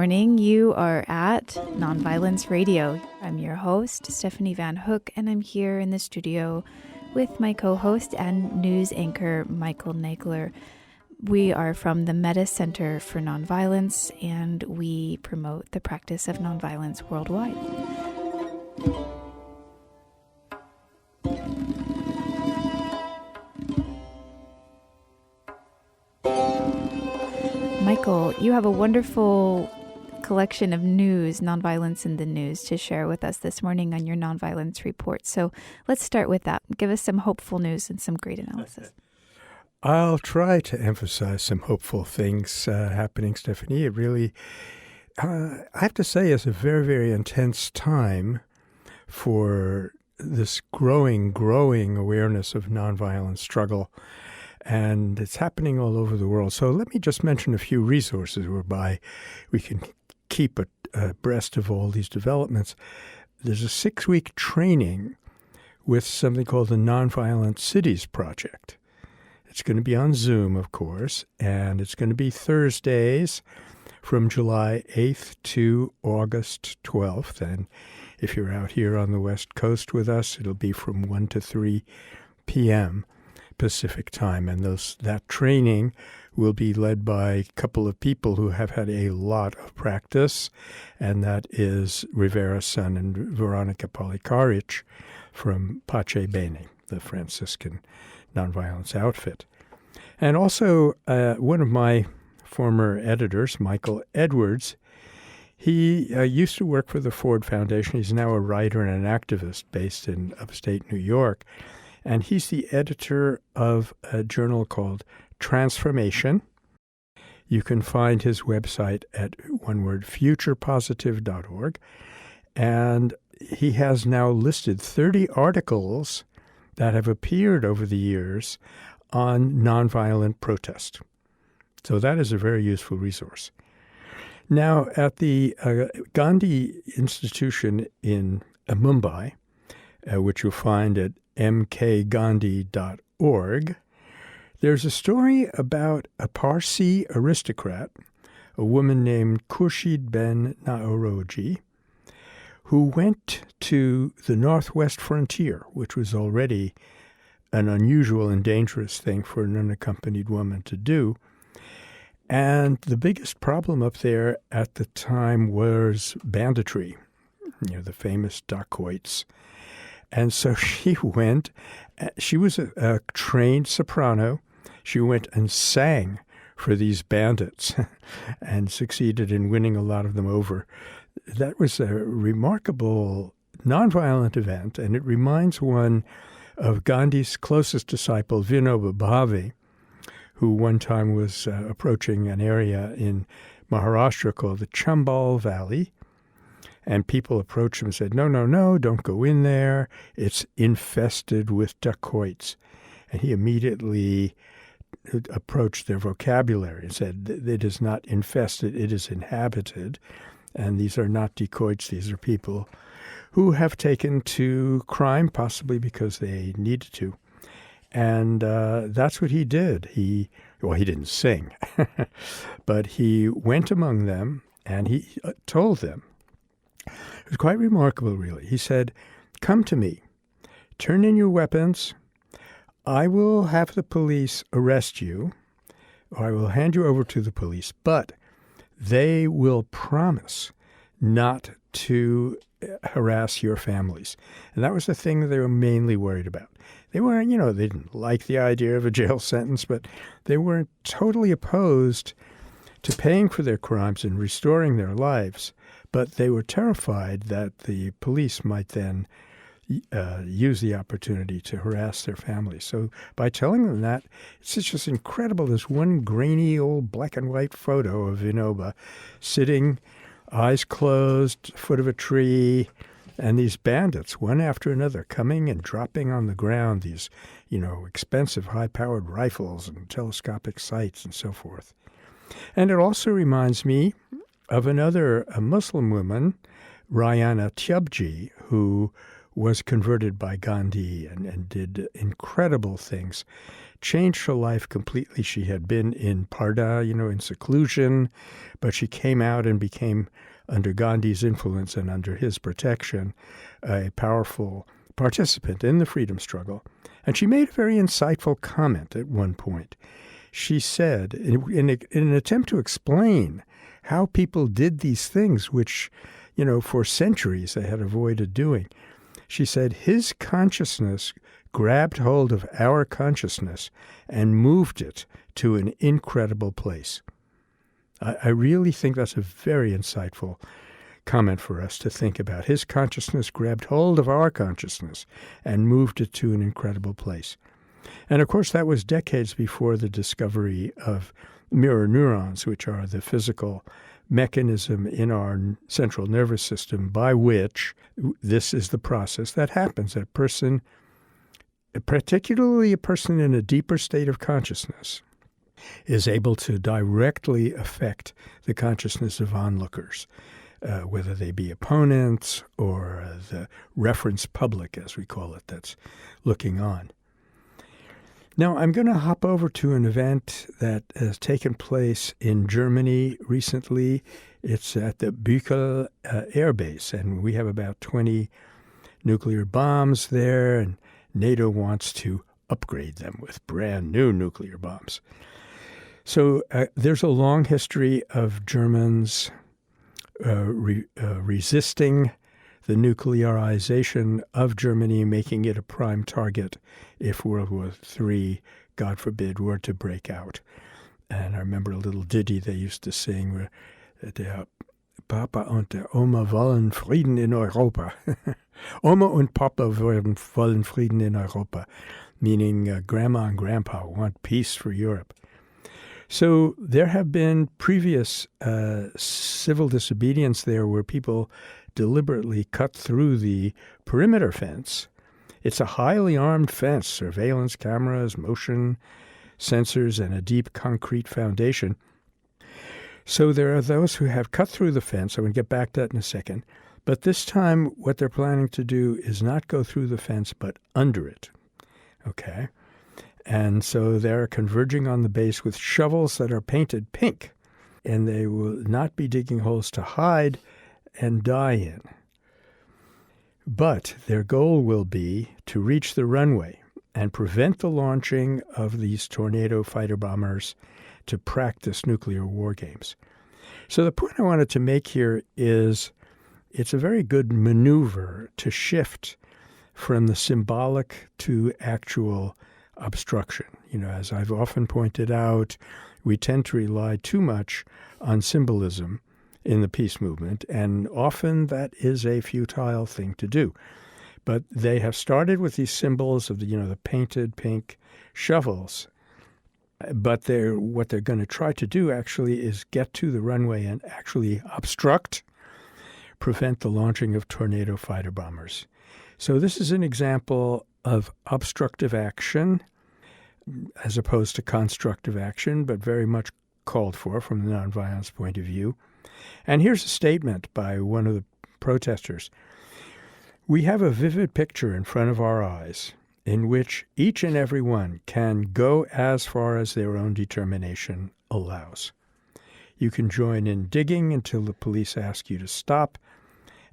morning. You are at Nonviolence Radio. I'm your host, Stephanie Van Hook, and I'm here in the studio with my co-host and news anchor, Michael Nagler. We are from the Minutes-Ben Center for Nonviolence, and we promote the practice of nonviolence worldwide. Michael, you have a wonderful collection of news, nonviolence in the news, to share with us this morning on your Nonviolence Report. So let's start with that. Give us some hopeful news and some great analysis. I'll try to emphasize some hopeful things happening, Stephanie. It really, I have to say, is a very, very intense time for this growing awareness of nonviolent struggle. And it's happening all over the world. So let me just mention a few resources whereby we can keep abreast of all these developments. There's a 6-week training with something called the Nonviolent Cities Project. It's going to be on Zoom, of course, and it's going to be Thursdays from July 8th to August 12th. And if you're out here on the West Coast with us, it'll be from 1 to 3 p.m. Pacific time. And that training will be led by a couple of people who have had a lot of practice, and that is Rivera's son and Veronica Polikaric from Pace Bene, the Franciscan nonviolence outfit. And also one of my former editors, Michael Edwards, he used to work for the Ford Foundation. He's now a writer and an activist based in upstate New York. And he's the editor of a journal called Transformation. You can find his website at, one word, futurepositive.org. And he has now listed 30 articles that have appeared over the years on nonviolent protest. So that is a very useful resource. Now, at the Gandhi Institution in Mumbai, which you'll find at mkgandhi.org, there's a story about a Parsi aristocrat, a woman named Khurshid-Ben Naoroji, who went to the northwest frontier, which was already an unusual and dangerous thing for an unaccompanied woman to do. And the biggest problem up there at the time was banditry, the famous dacoits. And so she went, she was a trained soprano. She went and sang for these bandits and succeeded in winning a lot of them over. That was a remarkable nonviolent event, and it reminds one of Gandhi's closest disciple, Vinoba Bhave, who one time was approaching an area in Maharashtra called the Chambal Valley. And people approached him and said, no, don't go in there. It's infested with dacoits. And he immediately approached their vocabulary and said, it is not infested, it is inhabited. And these are not dacoits, these are people who have taken to crime, possibly because they needed to. And that's what he did. He didn't sing, but he went among them and he told them, it was quite remarkable, really. He said, come to me, turn in your weapons, I will have the police arrest you, or I will hand you over to the police, but they will promise not to harass your families. And that was the thing that they were mainly worried about. They weren't, they didn't like the idea of a jail sentence, but they weren't totally opposed to paying for their crimes and restoring their lives. But they were terrified that the police might then use the opportunity to harass their families. So by telling them that, it's just incredible. This one grainy old black and white photo of Vinoba sitting, eyes closed, foot of a tree, and these bandits, one after another, coming and dropping on the ground these, expensive high-powered rifles and telescopic sights and so forth. And it also reminds me of a Muslim woman, Rayana Tyabji, who was converted by Gandhi and did incredible things, changed her life completely. She had been in Parda, in seclusion, but she came out and became, under Gandhi's influence and under his protection, a powerful participant in the freedom struggle. And she made a very insightful comment at one point. She said, in an attempt to explain how people did these things, which, for centuries they had avoided doing, she said, his consciousness grabbed hold of our consciousness and moved it to an incredible place. I really think that's a very insightful comment for us to think about. His consciousness grabbed hold of our consciousness and moved it to an incredible place. And of course, that was decades before the discovery of mirror neurons, which are the physical mechanism in our central nervous system by which this is the process that happens. A person, particularly a person in a deeper state of consciousness, is able to directly affect the consciousness of onlookers, whether they be opponents or the reference public, as we call it, that's looking on. Now, I'm going to hop over to an event that has taken place in Germany recently. It's at the Büchel Air Base, and we have about 20 nuclear bombs there, and NATO wants to upgrade them with brand new nuclear bombs. So there's a long history of Germans resisting the nuclearization of Germany, making it a prime target if World War III, God forbid, were to break out. And I remember a little ditty they used to sing where der Papa und der Oma wollen Frieden in Europa. Oma und Papa wollen Frieden in Europa, meaning Grandma and Grandpa want peace for Europe. So there have been previous civil disobedience there where people deliberately cut through the perimeter fence. It's a highly armed fence, surveillance cameras, motion sensors, and a deep concrete foundation. So there are those who have cut through the fence. I'm going to get back to that in a second. But this time what they're planning to do is not go through the fence, but under it. Okay? And so they're converging on the base with shovels that are painted pink. And they will not be digging holes to hide and die in. But their goal will be to reach the runway and prevent the launching of these Tornado fighter bombers to practice nuclear war games. So the point I wanted to make here is it's a very good maneuver to shift from the symbolic to actual obstruction. As I've often pointed out, we tend to rely too much on symbolism in the peace movement, and often that is a futile thing to do. But they have started with these symbols of the painted pink shovels. But what they're going to try to do actually is get to the runway and actually obstruct, prevent the launching of Tornado fighter bombers. So this is an example of obstructive action as opposed to constructive action, but very much called for from the nonviolence point of view. And here's a statement by one of the protesters. We have a vivid picture in front of our eyes in which each and every one can go as far as their own determination allows. You can join in digging until the police ask you to stop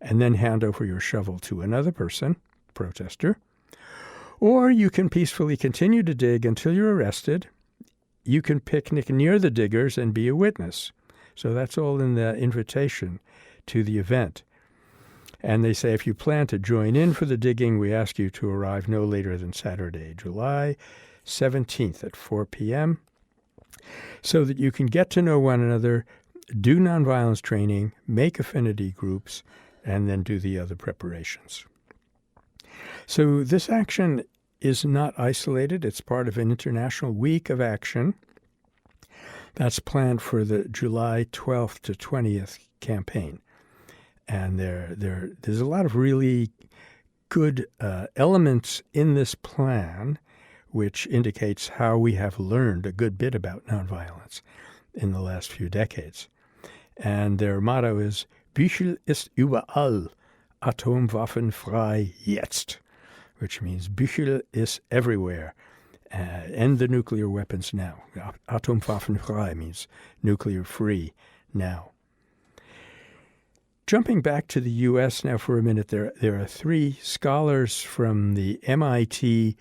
and then hand over your shovel to another person, protester. Or you can peacefully continue to dig until you're arrested. You can picnic near the diggers and be a witness. So that's all in the invitation to the event. And they say if you plan to join in for the digging, we ask you to arrive no later than Saturday, July 17th at 4 p.m. so that you can get to know one another, do nonviolence training, make affinity groups, and then do the other preparations. So this action is not isolated. It's part of an international week of action that's planned for the July 12th to 20th campaign. And there's a lot of really good elements in this plan, which indicates how we have learned a good bit about nonviolence in the last few decades. And their motto is, Büchel ist überall, atomwaffenfrei jetzt, which means Büchel is everywhere. End the nuclear weapons now. Atomwaffenfrei means nuclear free now. Jumping back to the U.S. now for a minute, there are 3 scholars from the MIT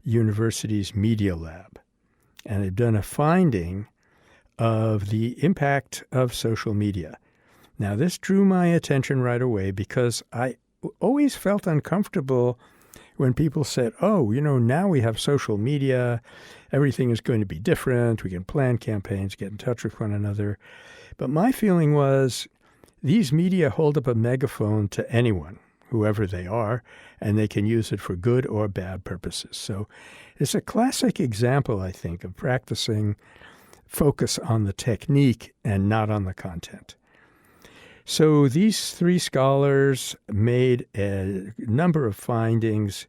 University's Media Lab, and they've done a finding of the impact of social media. Now, this drew my attention right away because I always felt uncomfortable when people said, oh, now we have social media, everything is going to be different, we can plan campaigns, get in touch with one another. But my feeling was these media hold up a megaphone to anyone, whoever they are, and they can use it for good or bad purposes. So it's a classic example, I think, of practicing focus on the technique and not on the content. So these 3 scholars made a number of findings,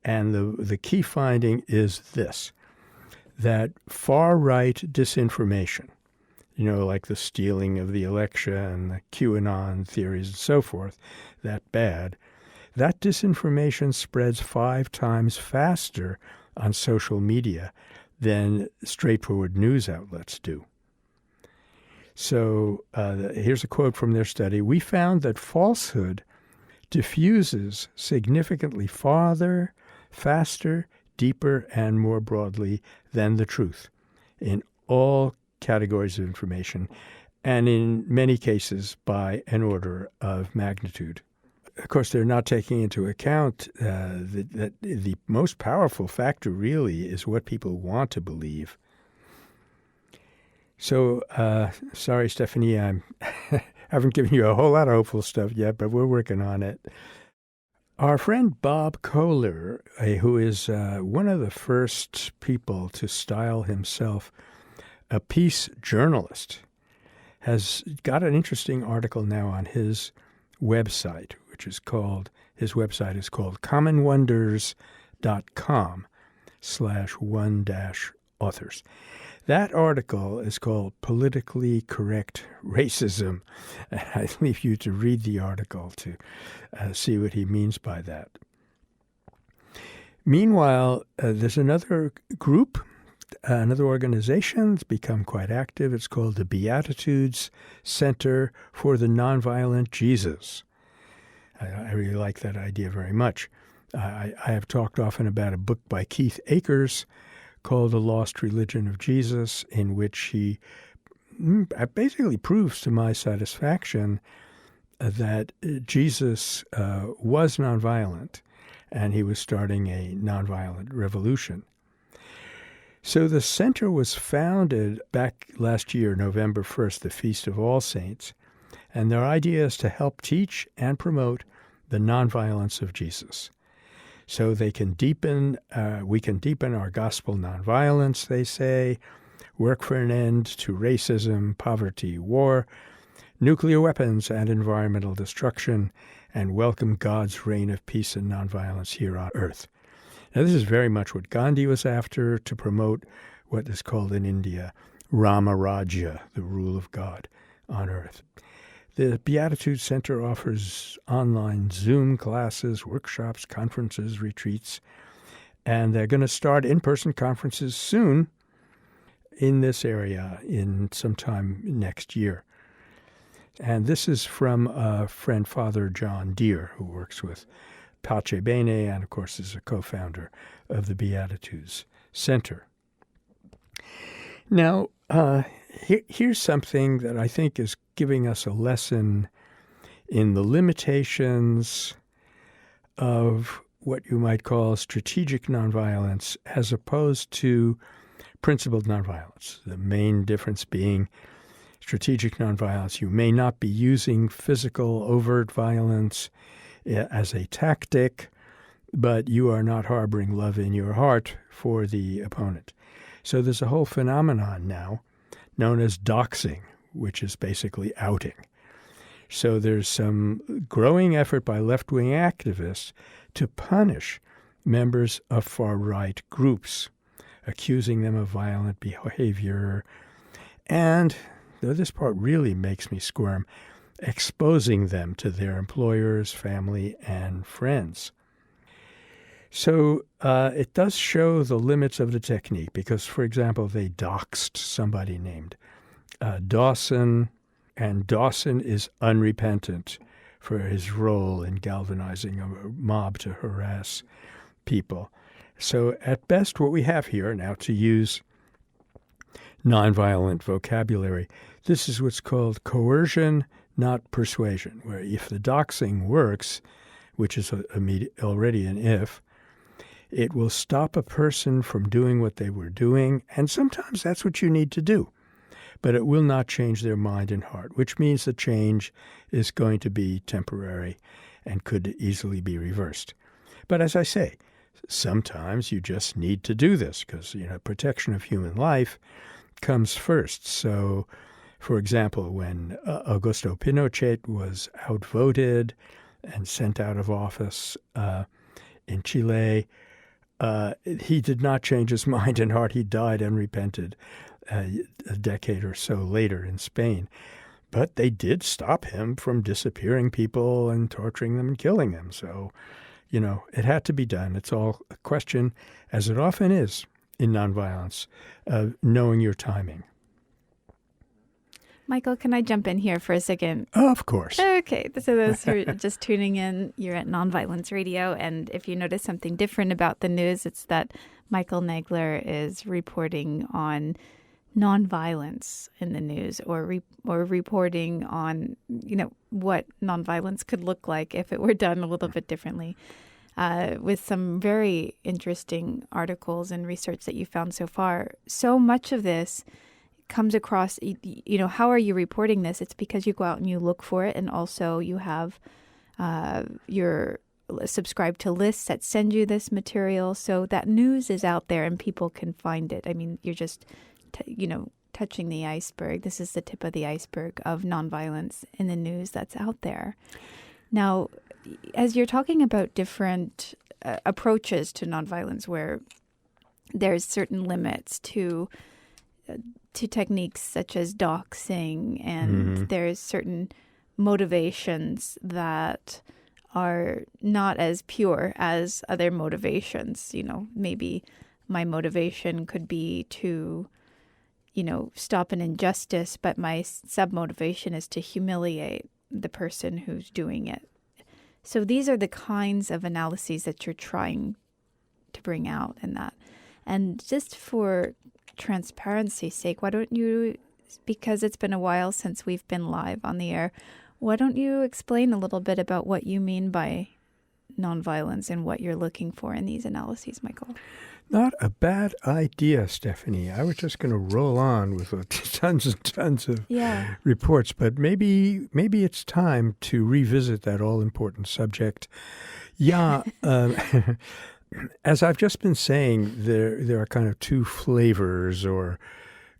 and the key finding is this, that far-right disinformation, like the stealing of the election, the QAnon theories and so forth, that disinformation spreads 5 times faster on social media than straightforward news outlets do. So here's a quote from their study. We found that falsehood diffuses significantly farther, faster, deeper, and more broadly than the truth in all categories of information, and in many cases by an order of magnitude. Of course, they're not taking into account that the most powerful factor really is what people want to believe. So, sorry, Stephanie, I haven't given you a whole lot of hopeful stuff yet, but we're working on it. Our friend Bob Kohler, who is one of the first people to style himself a peace journalist, has got an interesting article now on his website, his website is called commonwonders.com/1-authors. That article is called Politically Correct Racism. And I leave you to read the article to see what he means by that. Meanwhile, there's another group, another organization that's become quite active. It's called the Beatitudes Center for the Nonviolent Jesus. I really like that idea very much. I have talked often about a book by Keith Akers called The Lost Religion of Jesus, in which he basically proves to my satisfaction that Jesus was nonviolent, and he was starting a nonviolent revolution. So the center was founded back last year, November 1st, the Feast of All Saints, and their idea is to help teach and promote the nonviolence of Jesus. So we can deepen our gospel nonviolence, they say, work for an end to racism, poverty, war, nuclear weapons, and environmental destruction, and welcome God's reign of peace and nonviolence here on earth. Now, this is very much what Gandhi was after, to promote what is called in India Rama Rajya, the rule of God on earth. The Beatitudes Center offers online Zoom classes, workshops, conferences, retreats, and they're going to start in-person conferences soon in this area in sometime next year. And this is from a friend, Father John Deere, who works with Pace Bene and, of course, is a co-founder of the Beatitudes Center. Now, here's something that I think is giving us a lesson in the limitations of what you might call strategic nonviolence as opposed to principled nonviolence. The main difference being strategic nonviolence. You may not be using physical overt violence as a tactic, but you are not harboring love in your heart for the opponent. So there's a whole phenomenon now known as doxing, which is basically outing. So there's some growing effort by left-wing activists to punish members of far-right groups, accusing them of violent behavior. And, though this part really makes me squirm, exposing them to their employers, family, and friends. So it does show the limits of the technique because, for example, they doxed somebody named Dawson, and Dawson is unrepentant for his role in galvanizing a mob to harass people. So at best, what we have here now, to use nonviolent vocabulary, this is what's called coercion, not persuasion, where if the doxing works, which is already an if, it will stop a person from doing what they were doing, and sometimes that's what you need to do. But it will not change their mind and heart, which means the change is going to be temporary and could easily be reversed. But as I say, sometimes you just need to do this because, protection of human life comes first. So, for example, when Augusto Pinochet was outvoted and sent out of office in Chile, he did not change his mind and heart. He died unrepented a decade or so later in Spain. But they did stop him from disappearing people and torturing them and killing them. So, it had to be done. It's all a question, as it often is in nonviolence, of knowing your timing. Michael, can I jump in here for a second? Oh, of course. Okay. So those who are just tuning in, you're at Nonviolence Radio. And if you notice something different about the news, it's that Michael Nagler is reporting on nonviolence in the news or reporting on, what nonviolence could look like if it were done a little bit differently. With some very interesting articles and research that you found so far. So much of this comes across, how are you reporting this? It's because you go out and you look for it, and also you have you're subscribed to lists that send you this material, so that news is out there and people can find it. I mean, you're just, touching the iceberg. This is the tip of the iceberg of nonviolence in the news that's out there. Now, as you're talking about different approaches to nonviolence, where there's certain limits to techniques such as doxing, and there's certain motivations that are not as pure as other motivations. Maybe my motivation could be to, stop an injustice, but my sub-motivation is to humiliate the person who's doing it. So these are the kinds of analyses that you're trying to bring out in that. And just for transparency's sake, why don't you, because it's been a while since we've been live on the air, why don't you explain a little bit about what you mean by nonviolence and what you're looking for in these analyses, Michael? Not a bad idea, Stephanie. I was just going to roll on with tons and tons of reports, but maybe it's time to revisit that all-important subject. Yeah, as I've just been saying, there are kind of two flavors or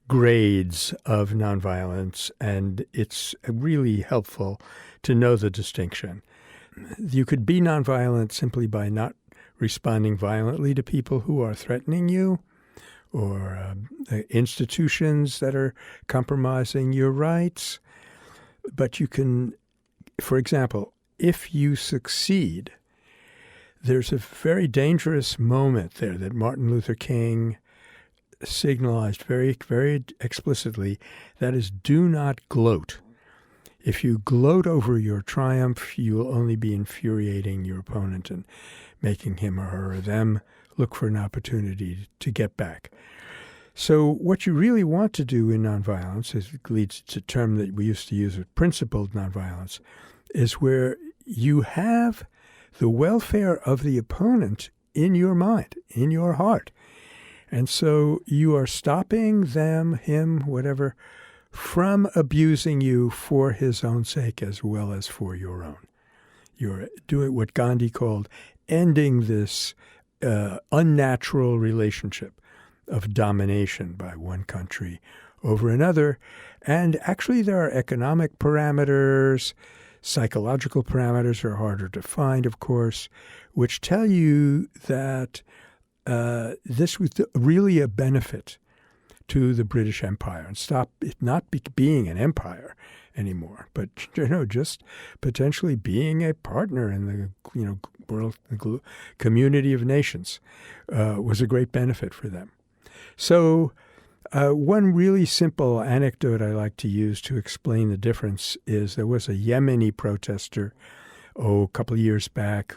grades of nonviolence, and it's really helpful to know the distinction. You could be nonviolent simply by not responding violently to people who are threatening you, or institutions that are compromising your rights. But you can, for example, if you succeed, there's a very dangerous moment there that Martin Luther King signalized very, very explicitly. That is, do not gloat. If you gloat over your triumph, you will only be infuriating your opponent and making him or her or them look for an opportunity to get back. So what you really want to do in nonviolence, it leads to a term that we used to use with principled nonviolence, is where you have the welfare of the opponent in your mind, in your heart. And so you are stopping them, him, whatever, from abusing you for his own sake as well as for your own. You're doing what Gandhi called ending this unnatural relationship of domination by one country over another. And actually there are economic parameters, psychological parameters are harder to find, of course, which tell you that this was really a benefit to the British Empire and stop it not being an empire anymore, but just potentially being a partner in the world community of nations was a great benefit for them. So one really simple anecdote I like to use to explain the difference is there was a Yemeni protester a couple of years back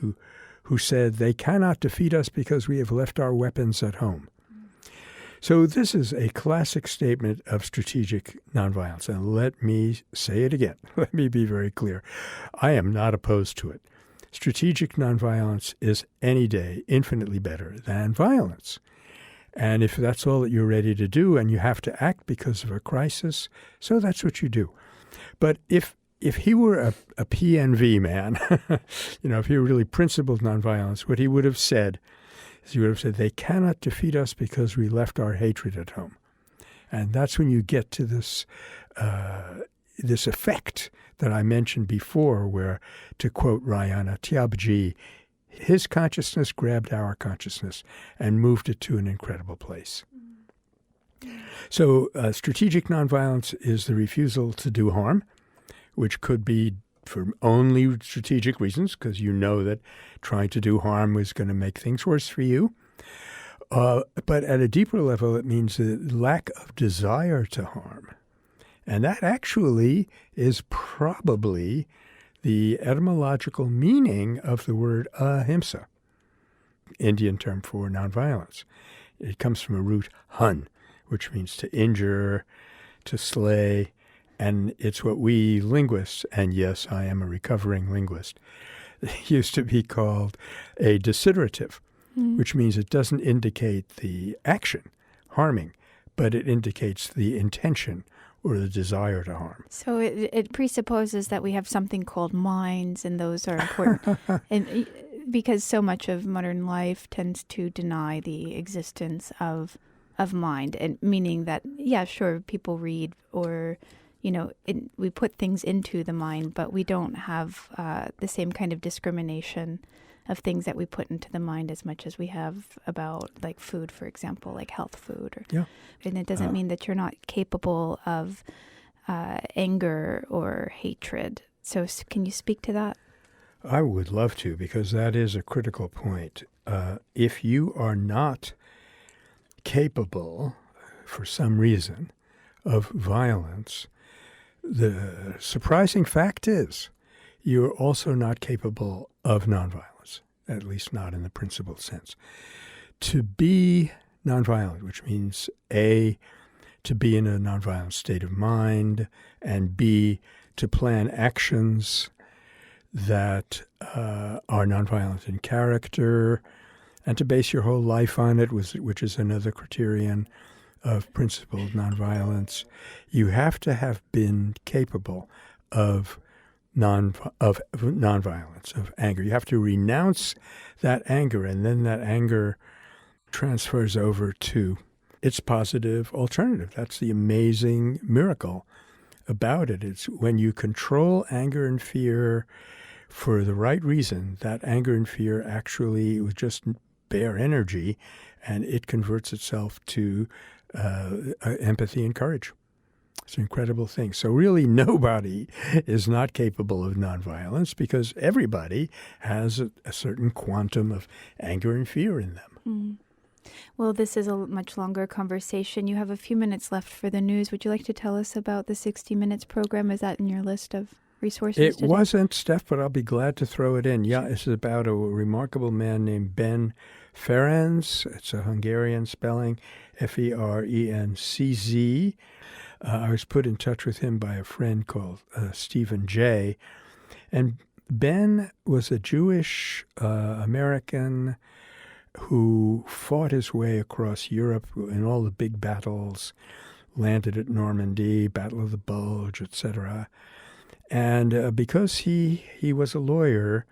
who said they cannot defeat us because we have left our weapons at home. So this is a classic statement of strategic nonviolence. And let me say it again. Let me be very clear. I am not opposed to it. Strategic nonviolence is any day infinitely better than violence. And if that's all that you're ready to do and you have to act because of a crisis, so that's what you do. But if he were a PNV man, if he were really principled nonviolence, what he would have said is he would have said, they cannot defeat us because we left our hatred at home. And that's when you get to this effect that I mentioned before, where, to quote Rayana Tyabji, his consciousness grabbed our consciousness and moved it to an incredible place. So strategic nonviolence is the refusal to do harm, which could be for only strategic reasons, because you know that trying to do harm is going to make things worse for you. But at a deeper level, it means a lack of desire to harm. And that actually is probably the etymological meaning of the word ahimsa, Indian term for nonviolence. It comes from a root hun, which means to injure, to slay, and it's what we linguists, and yes, I am a recovering linguist, used to be called a desiderative, which means it doesn't indicate the action, harming, but it indicates the intention or the desire to harm. So it presupposes that we have something called minds, and those are important. And because so much of modern life tends to deny the existence of mind, and meaning that, yeah, sure, people read or we put things into the mind, but we don't have the same kind of discrimination of things that we put into the mind as much as we have about, like, food, for example, like health food. And it doesn't mean that you're not capable of anger or hatred. So can you speak to that? I would love to, because that is a critical point. If you are not capable, for some reason, of violence, the surprising fact is you're also not capable of nonviolence, at least not in the principled sense. To be nonviolent, which means A, to be in a nonviolent state of mind, and B, to plan actions that are nonviolent in character, and to base your whole life on it, which is another criterion of principled nonviolence. You have to have been capable of nonviolence, of anger. You have to renounce that anger, and then that anger transfers over to its positive alternative. That's the amazing miracle about it. It's when you control anger and fear for the right reason, that anger and fear actually was just bare energy, and it converts itself to empathy and courage. It's an incredible thing. So really nobody is not capable of nonviolence, because everybody has a certain quantum of anger and fear in them. Mm. Well, this is a much longer conversation. You have a few minutes left for the news. Would you like to tell us about the 60 Minutes program? Is that in your list of resources It today? wasn't, Steph, but I'll be glad to throw it in. Yeah, it's about a remarkable man named Ben Ferencz. It's a Hungarian spelling, Ferencz. I was put in touch with him by a friend called Stephen J. And Ben was a Jewish American who fought his way across Europe in all the big battles, landed at Normandy, Battle of the Bulge, etc. And because he was a lawyer,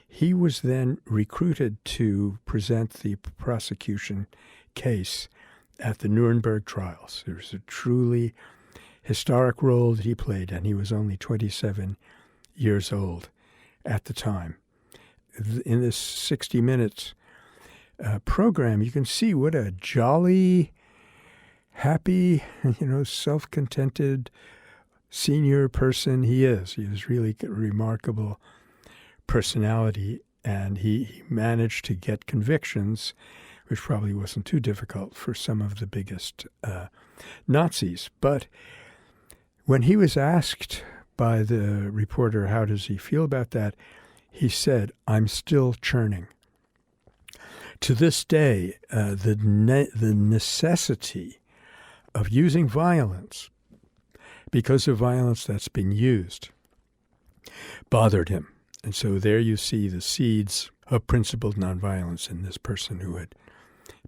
he was then recruited to present the prosecution case at the Nuremberg trials. It was a truly historic role that he played, and he was only 27 years old at the time. In this 60 Minutes program, you can see what a jolly, happy, self-contented, senior person he is. He was really a remarkable personality, and he managed to get convictions, which probably wasn't too difficult for some of the biggest Nazis. But when he was asked by the reporter, how does he feel about that, he said, "I'm still churning." To this day, the necessity of using violence, because of violence that's been used, bothered him. And so there you see the seeds of principled nonviolence in this person who had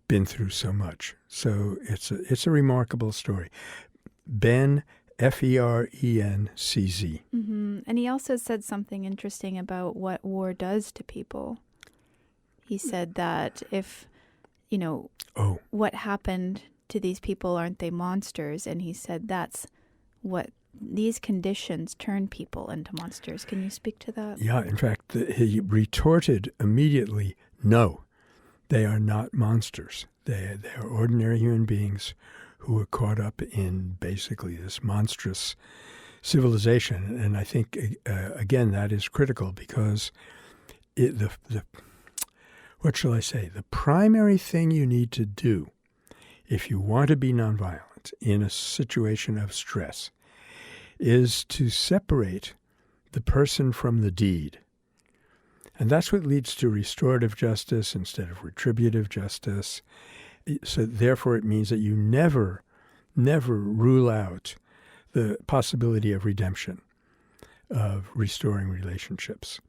been through so much. So it's a remarkable story. Ben, Ferencz. Mm-hmm. And he also said something interesting about what war does to people. He said that if, what happened to these people, aren't they monsters? And he said that's what these conditions turn people into monsters. Can you speak to that? Yeah, in fact, he retorted immediately, no, they are not monsters. They are ordinary human beings who were caught up in basically this monstrous civilization. And I think, again, that is critical because what shall I say? The primary thing you need to do if you want to be nonviolent in a situation of stress is to separate the person from the deed. And that's what leads to restorative justice instead of retributive justice. So therefore it means that you never rule out the possibility of redemption, of restoring relationships.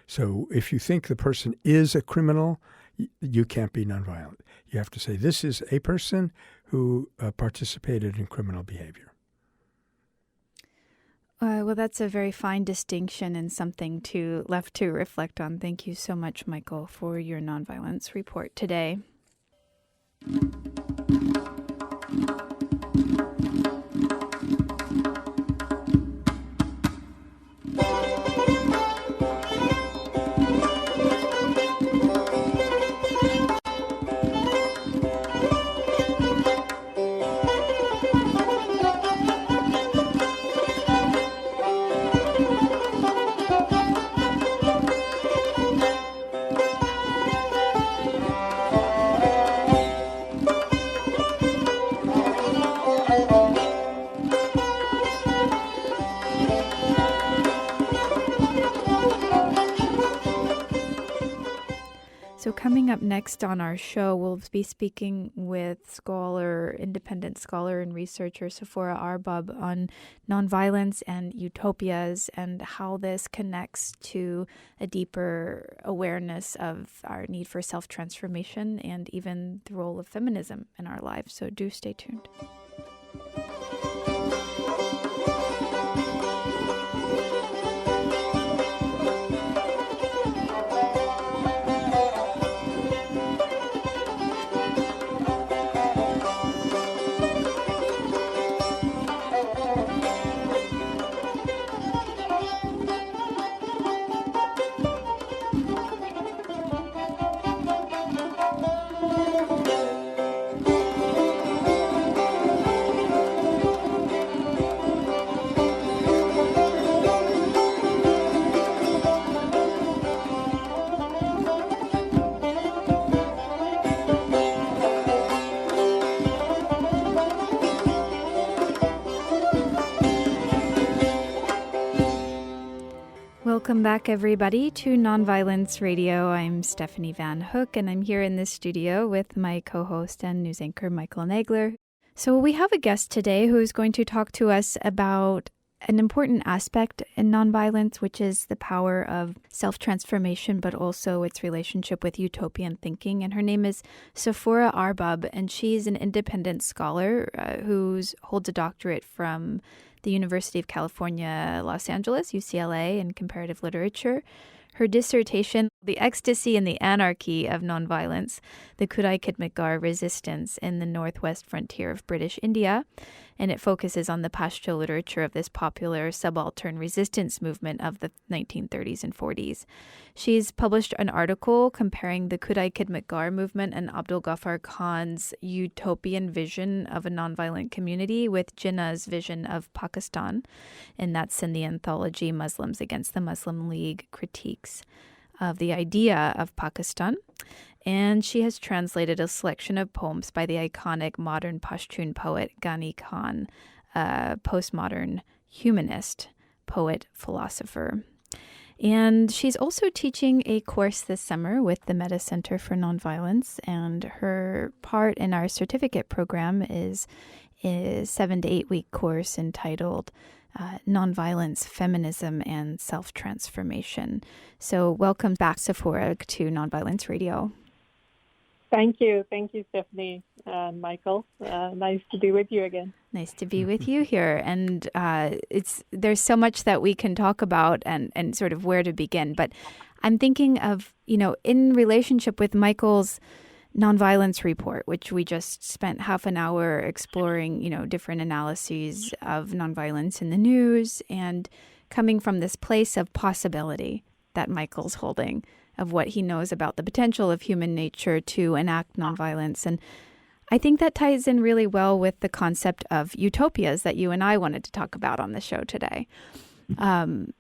So if you think the person is a criminal, you can't be nonviolent. You have to say, this is a person who participated in criminal behavior. Well, that's a very fine distinction and something left to reflect on. Thank you so much, Michael, for your Nonviolence Report today. So coming up next on our show, we'll be speaking with independent scholar and researcher Safoora Arbab on nonviolence and utopias and how this connects to a deeper awareness of our need for self-transformation and even the role of feminism in our lives. So do stay tuned. Welcome back, everybody, to Nonviolence Radio. I'm Stephanie Van Hook, and I'm here in the studio with my co-host and news anchor, Michael Nagler. So we have a guest today who is going to talk to us about an important aspect in nonviolence, which is the power of self-transformation, but also its relationship with utopian thinking. And her name is Safoora Arbab, and she's an independent scholar who holds a doctorate from the University of California, Los Angeles, UCLA, in comparative literature. Her dissertation, The Ecstasy and the Anarchy of Nonviolence, the Kudai-Khitmatgar Resistance in the Northwest Frontier of British India, and it focuses on the Pashto literature of this popular subaltern resistance movement of the 1930s and 40s. She's published an article comparing the Khudai Khidmatgar movement and Abdul Ghaffar Khan's utopian vision of a nonviolent community with Jinnah's vision of Pakistan, and that's in the anthology Muslims Against the Muslim League Critiques of the Idea of Pakistan. And she has translated a selection of poems by the iconic modern Pashtun poet Ghani Khan, a postmodern humanist, poet, philosopher. And she's also teaching a course this summer with the Minutes-Ben Center for Nonviolence, and her part in our certificate program is a 7 to 8 week course entitled Nonviolence, Feminism, and Self-Transformation. So welcome back, Safoora, to Nonviolence Radio. Thank you. Thank you, Stephanie and Michael. Nice to be with you again. Nice to be with you here. And there's so much that we can talk about and sort of where to begin. But I'm thinking of, in relationship with Michael's Nonviolence Report, which we just spent half an hour exploring, different analyses of nonviolence in the news and coming from this place of possibility that Michael's holding, of what he knows about the potential of human nature to enact nonviolence. And I think that ties in really well with the concept of utopias that you and I wanted to talk about on the show today.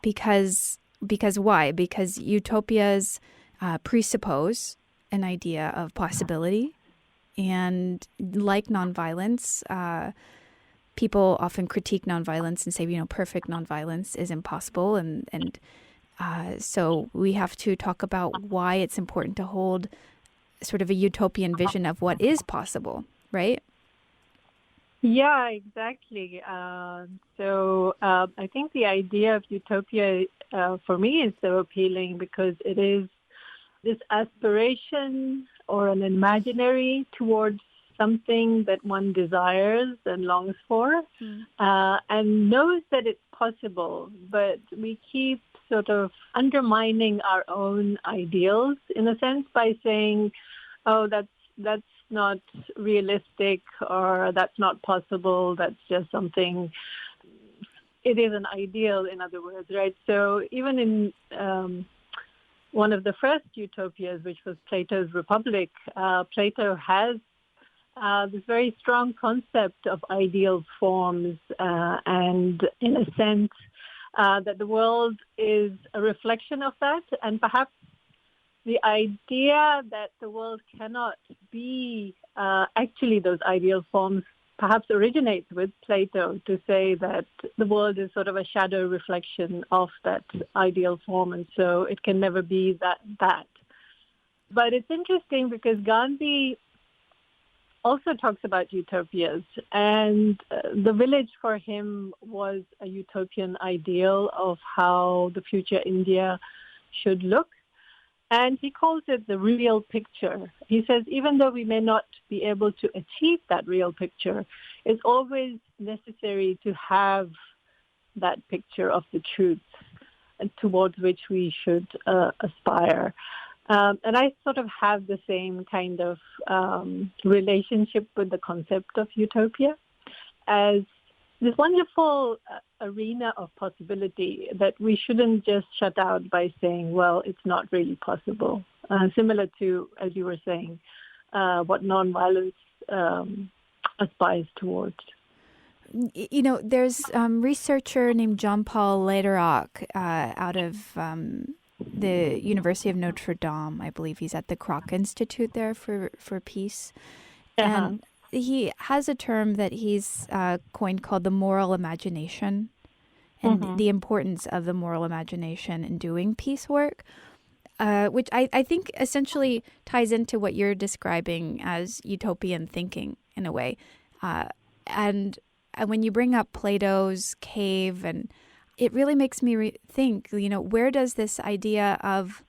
Because why? Because utopias presuppose an idea of possibility. And like nonviolence, people often critique nonviolence and say, perfect nonviolence is impossible. And so we have to talk about why it's important to hold sort of a utopian vision of what is possible, right? Yeah, exactly. So I think the idea of utopia for me is so appealing because it is this aspiration or an imaginary towards something that one desires and longs for and knows that it's possible, but we keep sort of undermining our own ideals in a sense by saying, oh, that's not realistic, or that's not possible, that's just something, it is an ideal, in other words, right? So even in one of the first utopias, which was Plato's Republic, Plato has this very strong concept of ideal forms and in a sense that the world is a reflection of that, and perhaps the idea that the world cannot be actually those ideal forms perhaps originates with Plato, to say that the world is sort of a shadow reflection of that ideal form, and so it can never be that. But it's interesting because Gandhi also talks about utopias, and the village for him was a utopian ideal of how the future India should look. And he calls it the real picture. He says, even though we may not be able to achieve that real picture, it's always necessary to have that picture of the truth towards which we should aspire. And I sort of have the same kind of relationship with the concept of utopia as this wonderful arena of possibility that we shouldn't just shut out by saying, well, it's not really possible. Similar to, as you were saying, what nonviolence aspires towards. There's a researcher named John Paul Lederach out of the University of Notre Dame. I believe he's at the Kroc Institute there for peace. And he has a term that he's coined called the moral imagination, and the importance of the moral imagination in doing peace work, which I think essentially ties into what you're describing as utopian thinking in a way. And when you bring up Plato's cave, and it really makes me think, where does this idea of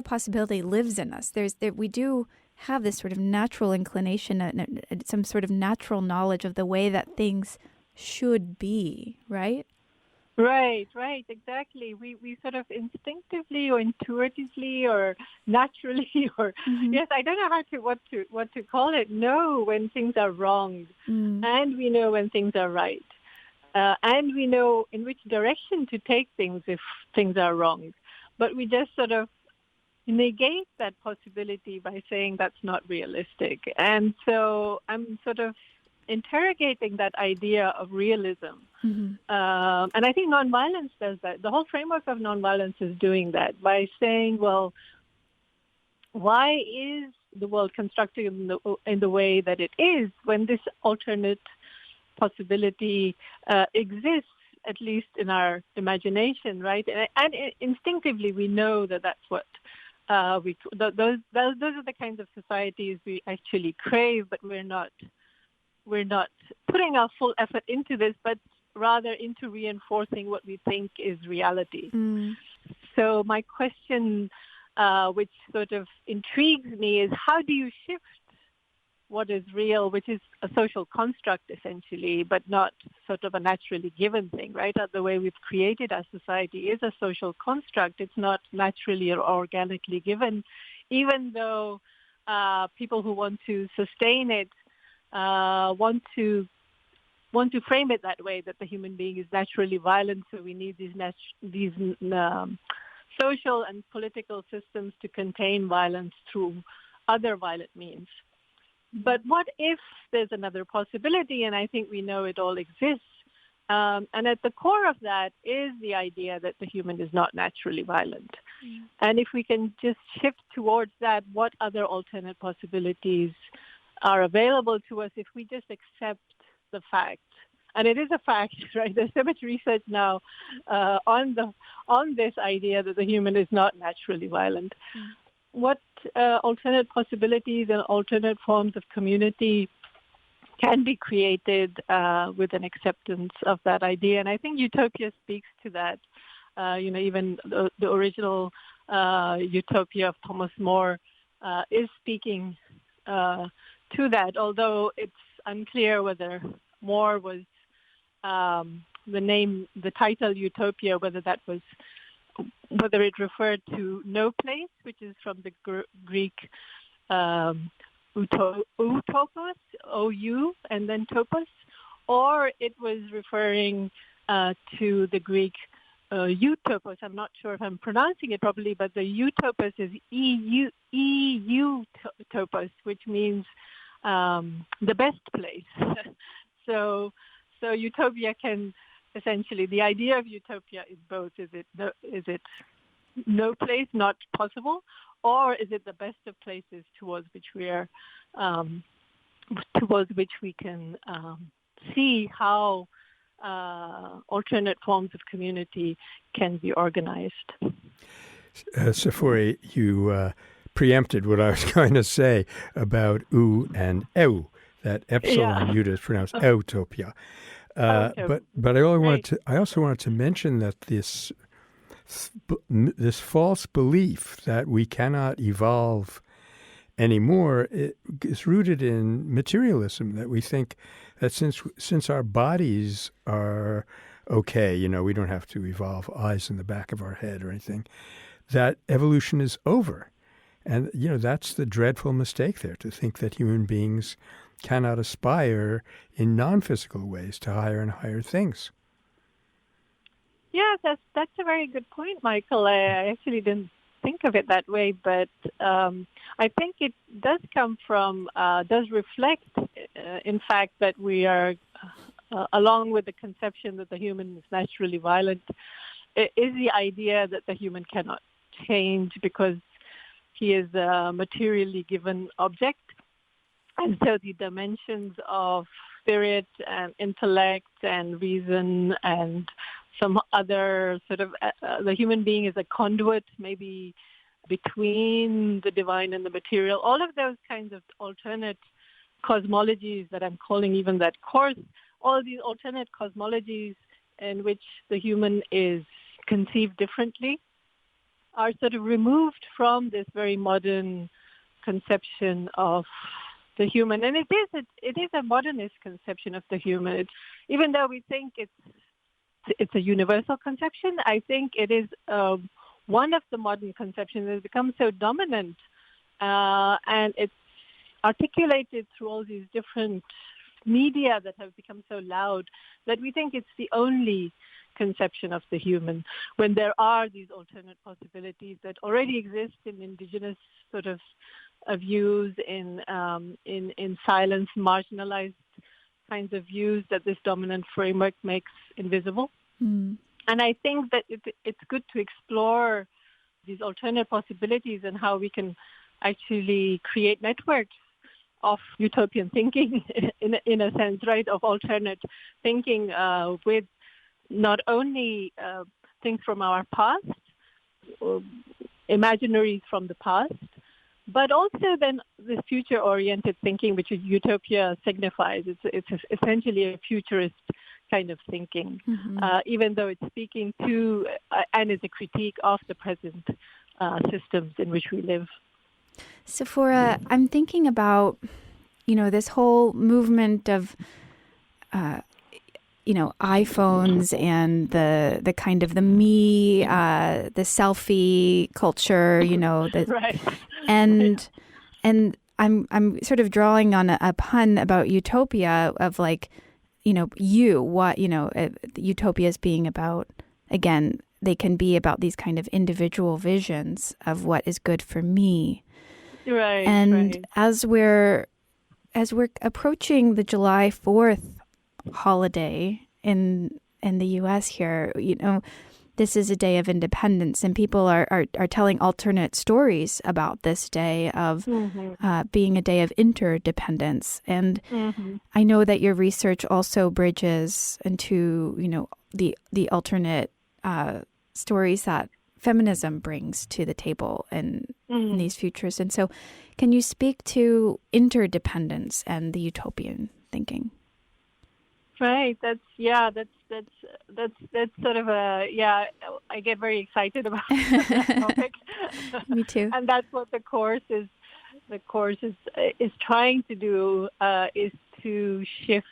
possibility lives in us? We do have this sort of natural inclination and some sort of natural knowledge of the way that things should be, right? Right, exactly. We sort of instinctively or intuitively or naturally or yes, I don't know what to call it. Know when things are wrong, and we know when things are right, and we know in which direction to take things if things are wrong. But we just sort of negate that possibility by saying that's not realistic. And so I'm sort of interrogating that idea of realism. And I think nonviolence does that. The whole framework of nonviolence is doing that by saying, well, why is the world constructed in the way that it is when this alternate possibility exists, at least in our imagination, right? And instinctively we know that that's what those are the kinds of societies we actually crave, but we're not putting our full effort into this, but rather into reinforcing what we think is reality. So my question, which sort of intrigues me, is how do you shift what is real, which is a social construct essentially, but not sort of a naturally given thing, right? The way we've created our society is a social construct. It's not naturally or organically given, even though people who want to sustain it want to frame it that way, that the human being is naturally violent, so we need these social and political systems to contain violence through other violent means. But what if there's another possibility, and I think we know it all exists, and at the core of that is the idea that the human is not naturally violent. And if we can just shift towards that, what other alternate possibilities are available to us if we just accept the fact, and it is a fact, right? There's so much research now on this idea that the human is not naturally violent. What alternate possibilities and alternate forms of community can be created with an acceptance of that idea? And I think Utopia speaks to that. Even the original Utopia of Thomas More is speaking to that, although it's unclear whether More was the title Utopia, whether it referred to no place, which is from the Greek utopos, O-U, and then topos, or it was referring to the Greek Utopos. I'm not sure if I'm pronouncing it properly, but the Utopos is EU topos, which means the best place. So Utopia can essentially, the idea of Utopia is both. Is it no place, not possible, or is it the best of places towards which we can see how alternate forms of community can be organized? Safoora, you preempted what I was going to say about U and Eu. That epsilon unit is pronounced Utopia. But I also wanted to mention that this false belief that we cannot evolve anymore is rooted in materialism, that we think that since our bodies are okay, we don't have to evolve eyes in the back of our head or anything, that evolution is over. And, that's the dreadful mistake there, to think that human beings cannot aspire in non-physical ways to higher and higher things. Yeah, that's a very good point, Michael. I actually didn't think of it that way, but I think it does does reflect, in fact, that we are, along with the conception that the human is naturally violent, is the idea that the human cannot change because he is a materially given object. And so the dimensions of spirit and intellect and reason and some other sort of, the human being is a conduit maybe between the divine and the material. All of those kinds of alternate cosmologies that I'm calling even that course, all these alternate cosmologies in which the human is conceived differently are sort of removed from this very modern conception of the human. And it is a modernist conception of the human. Even though we think it's it's a universal conception. I think it is one of the modern conceptions that has become so dominant, and it's articulated through all these different media that have become so loud that we think it's the only conception of the human, when there are these alternate possibilities that already exist in indigenous sort of views, in silence, marginalized kinds of views that this dominant framework makes invisible. And I think that it's good to explore these alternate possibilities and how we can actually create networks of utopian thinking, in a sense, right, of alternate thinking with not only things from our past, imaginaries from the past, but also then this future-oriented thinking, which is utopia signifies. It's essentially a futurist kind of thinking, even though it's speaking to and is a critique of the present systems in which we live. Safoora, I'm thinking about, this whole movement of, iPhones and the kind of the me, the selfie culture, right. And I'm sort of drawing on a pun about utopia of utopias being about, again, they can be about these kind of individual visions of what is good for me. Right. And right. as we're approaching the July 4th holiday in the U.S. here, this is a day of independence, and people are telling alternate stories about this day of being a day of interdependence. And I know that your research also bridges into the alternate stories that feminism brings to the table in these futures. And so, can you speak to interdependence and the utopian thinking? Right. That's sort of I get very excited about that topic. Me too. And that's what the course is. The course is trying to do is to shift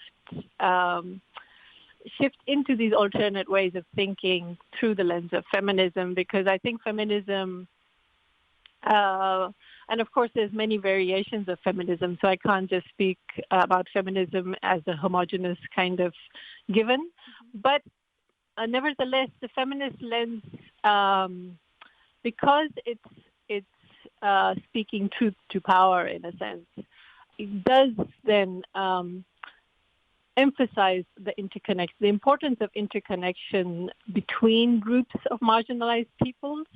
into these alternate ways of thinking through the lens of feminism, because I think feminism, and of course there's many variations of feminism, so I can't just speak about feminism as a homogeneous kind of given, but nevertheless the feminist lens, because it's speaking truth to power in a sense, it does then emphasize the importance of interconnection between groups of marginalized peoples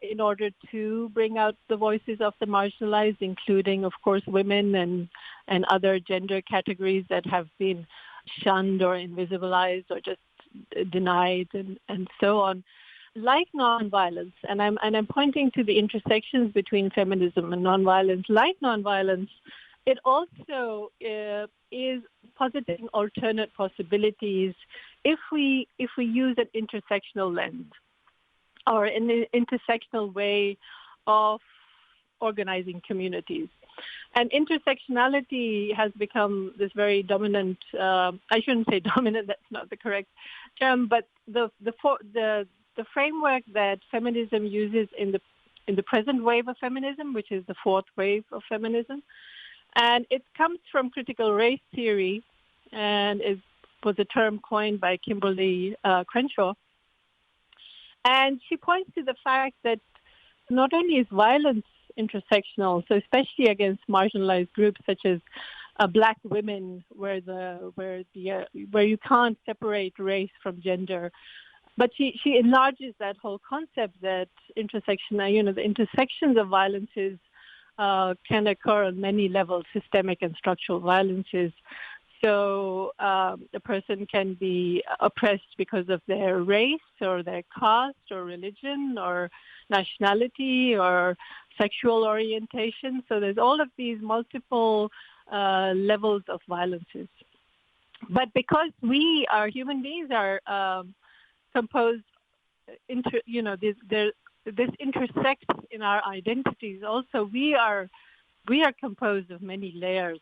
in order to bring out the voices of the marginalized, including, of course, women and other gender categories that have been shunned or invisibilized or just denied and so on. Like nonviolence, and I'm pointing to the intersections between feminism and nonviolence. Like nonviolence, it also is positing alternate possibilities if we use an intersectional lens or an intersectional way of organizing communities. And intersectionality has become this very dominant. I shouldn't say dominant; that's not the correct term. But the framework that feminism uses in the present wave of feminism, which is the fourth wave of feminism. And it comes from critical race theory, and was a term coined by Kimberly Crenshaw. And she points to the fact that not only is violence intersectional, so especially against marginalized groups such as Black women, where you can't separate race from gender, but she enlarges that whole concept that the intersections of violences can occur on many levels, systemic and structural violences. So a person can be oppressed because of their race or their caste or religion or nationality or sexual orientation. So there's all of these multiple levels of violences. But because we are human beings are composed, this intersects in our identities. Also, we are composed of many layers.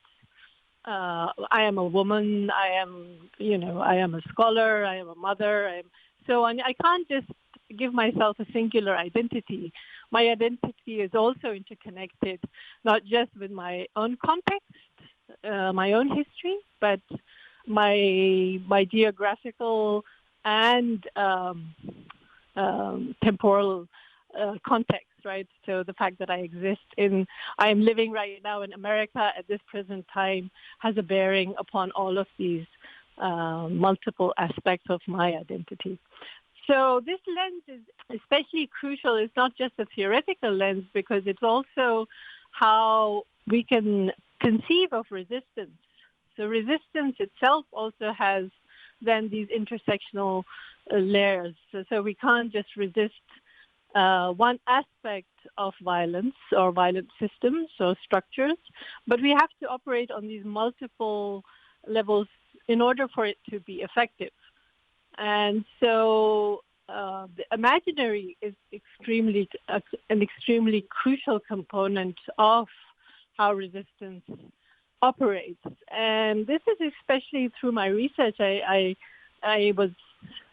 I am a woman, I am a scholar, I am a mother. I can't just give myself a singular identity. My identity is also interconnected, not just with my own context, my own history, but my geographical and temporal context, right? So the fact that I am living right now in America at this present time has a bearing upon all of these multiple aspects of my identity. So this lens is especially crucial. It's not just a theoretical lens because it's also how we can conceive of resistance. So resistance itself also has then these intersectional layers. So we can't just resist one aspect of violence or violent systems or structures, but we have to operate on these multiple levels in order for it to be effective. And so the imaginary is an extremely crucial component of how resistance operates. And this is especially through my research. I was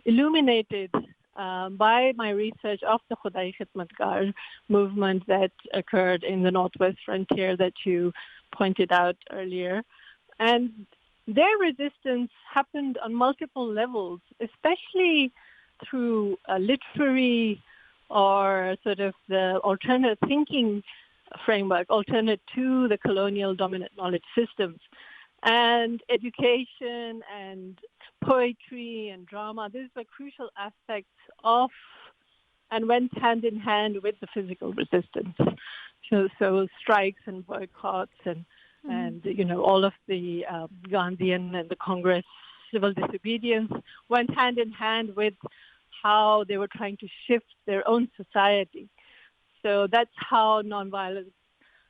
illuminated by my research of the Khudai Khidmatgar movement that occurred in the Northwest Frontier that you pointed out earlier. And their resistance happened on multiple levels, especially through literary or sort of the alternate thinking framework, alternate to the colonial dominant knowledge systems. And education and poetry and drama, these were crucial aspects of and went hand in hand with the physical resistance. So strikes and boycotts and all of the Gandhian and the Congress civil disobedience went hand in hand with how they were trying to shift their own society. So that's how nonviolence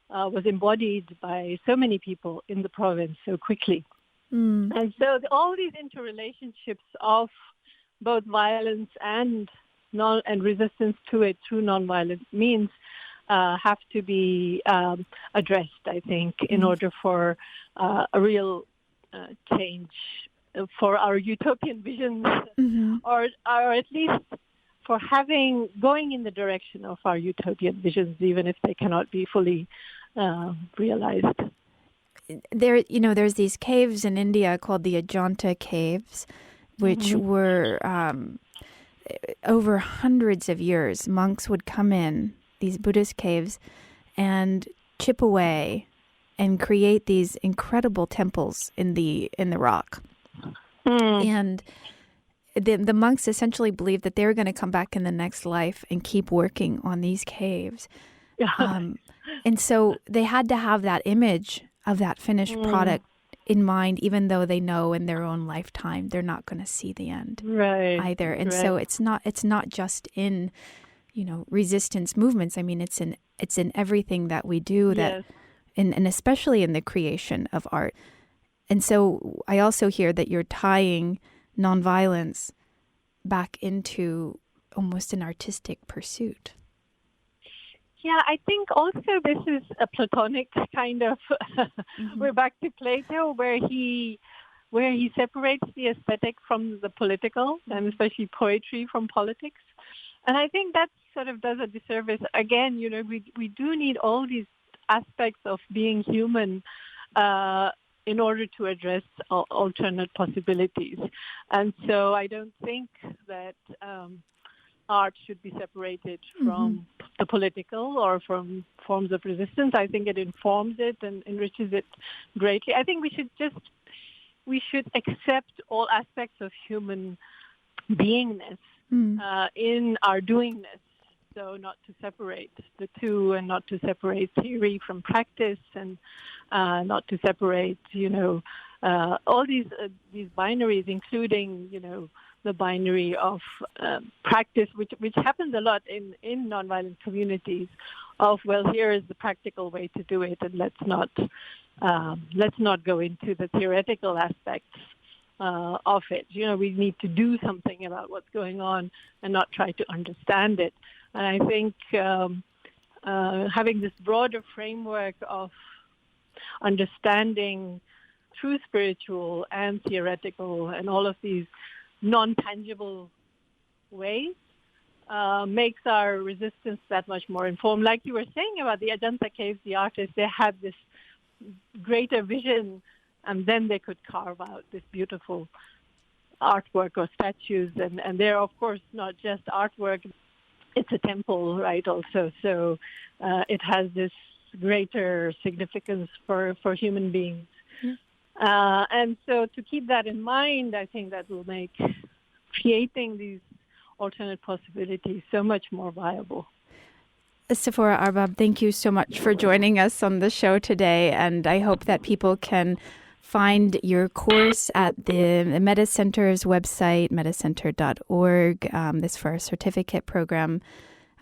was embodied by so many people in the province so quickly. And so all these interrelationships of both violence and resistance to it through nonviolent means have to be addressed, I think, in order for a real change for our utopian visions, or at least for going in the direction of our utopian visions, even if they cannot be fully realized. There's these caves in India called the Ajanta caves, which were over hundreds of years. Monks would come in these Buddhist caves and chip away and create these incredible temples in the rock. And the monks essentially believed that they were going to come back in the next life and keep working on these caves. And so they had to have that image of that finished product in mind, even though they know in their own lifetime they're not going to see the end either. And so it's not just in resistance movements. I mean, it's in everything that we do, that and especially in the creation of art. And so I also hear that you're tying nonviolence back into almost an artistic pursuit. Yeah, I think also this is a Platonic kind of, we're back to Plato, where he separates the aesthetic from the political, and especially poetry from politics. And I think that sort of does a disservice. Again, we do need all these aspects of being human in order to address alternate possibilities. And so I don't think that art should be separated from the political or from forms of resistance. I think it informs it and enriches it greatly. I think we should accept all aspects of human beingness in our doingness. So not to separate the two, and not to separate theory from practice, and not to separate, all these binaries, including, the binary of practice, which happens a lot in nonviolent communities. Of, well, here is the practical way to do it, and let's not go into the theoretical aspects of it. We need to do something about what's going on and not try to understand it. And I think having this broader framework of understanding through spiritual and theoretical and all of these non-tangible ways, makes our resistance that much more informed. Like you were saying about the Ajanta caves, the artists, they had this greater vision, and then they could carve out this beautiful artwork or statues. And they're, of course, not just artwork. It's a temple, right, also. So it has this greater significance for human beings. And so to keep that in mind, I think that will make creating these alternate possibilities so much more viable. Safoora Arbab, thank you so much for joining us on the show today. And I hope that people can find your course at the Meta Center's website, metacenter.org. This for our certificate program.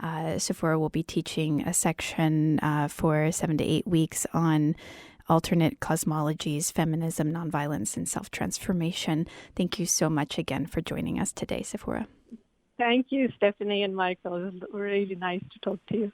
Safoora will be teaching a section for 7 to 8 weeks on alternate cosmologies, feminism, nonviolence, and self-transformation. Thank you so much again for joining us today, Safoora. Thank you, Stephanie and Michael. It was really nice to talk to you.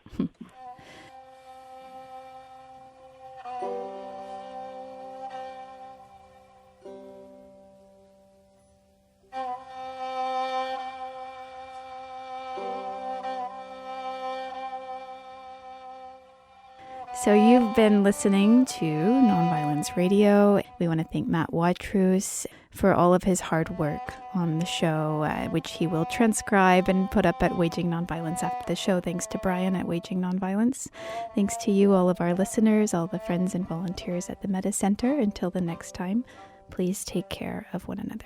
So you've been listening to Nonviolence Radio. We want to thank Matt Watrous for all of his hard work on the show, which he will transcribe and put up at Waging Nonviolence after the show. Thanks to Brian at Waging Nonviolence. Thanks to you, all of our listeners, all the friends and volunteers at the Meta Center. Until the next time, please take care of one another.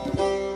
you.